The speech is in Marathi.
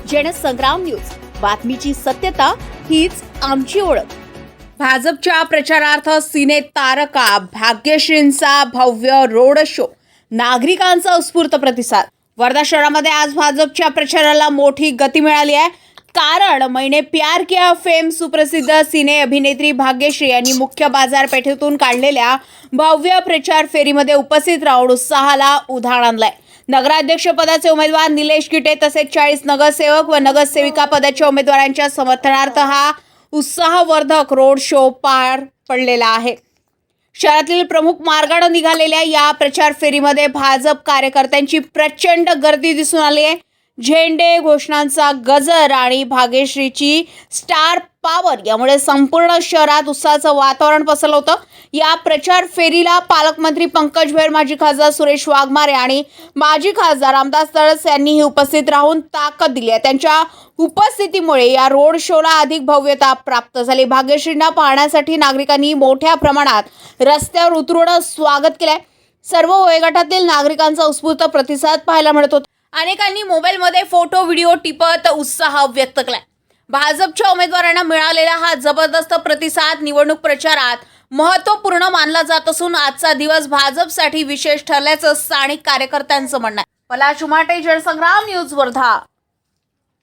जनसंग्राम न्यूज, बातमीची सत्यता हीच आमची ओळख। भाजपच्या प्रचारार्थ सिने तारका भाग्यश्रींचा भव्य रोड शो, नागरिकांचा उत्स्फूर्त प्रतिसाद। वर्धा शहरामध्ये आज भाजपच्या प्रचाराला मोठी गती मिळाली आहे, कारण मैंने प्यार किया फेम सुप्रसिद्ध सिने अभिनेत्री भाग्यश्री यांनी मुख्य बाजारपेठेतून काढलेल्या भव्य प्रचार फेरीमध्ये उपस्थित राहून उत्साहाला उधाण आणलंय। नगराध्यक्ष पदाचे उमेदवार निलेश गिटे तसेच 40 नगरसेवक व नगरसेविका पदाच्या उमेदवारांच्या समर्थनार्थ हा उत्साहवर्धक रोड शो पार पडलेला आहे। शहरातील प्रमुख मार्गाने निघालेल्या या प्रचार फेरीमध्ये भाजप कार्यकर्त्यांची प्रचंड गर्दी दिसून आली आहे। झेंडे, घोषणांचा गजर आणि भाग्यश्रीची स्टार पॉवर यामुळे संपूर्ण शहरात उत्साहाचं वातावरण पसरलं होतं। या प्रचार फेरीला पालकमंत्री पंकज भुयर, माजी खासदार सुरेश वाघमारे आणि माजी खासदार रामदास तडस यांनीही उपस्थित राहून ताकद दिली आहे। त्यांच्या उपस्थितीमुळे या रोड शोला अधिक भव्यता प्राप्त झाली। भाग्यश्रींना पाहण्यासाठी नागरिकांनी मोठ्या प्रमाणात रस्त्यावर उतरून स्वागत केलंय। सर्व वयोगटातील नागरिकांचा उत्स्फूर्त प्रतिसाद पाहायला मिळत होता। अनेकांनी मोबाईलमध्ये फोटो व्हिडिओ टिपत उत्साह व्यक्त केलाय। भाजपच्या उमेदवारांना मिळालेला हा जबरदस्त प्रतिसाद निवडणूक प्रचारात महत्त्वपूर्ण मानला जात असून आजचा दिवस भाजपसाठी विशेष ठरल्याचं स्थानिक कार्यकर्त्यांचं म्हणणं आहे। पलाश उमाटे, जनसंग्राम न्यूज, वर्धा।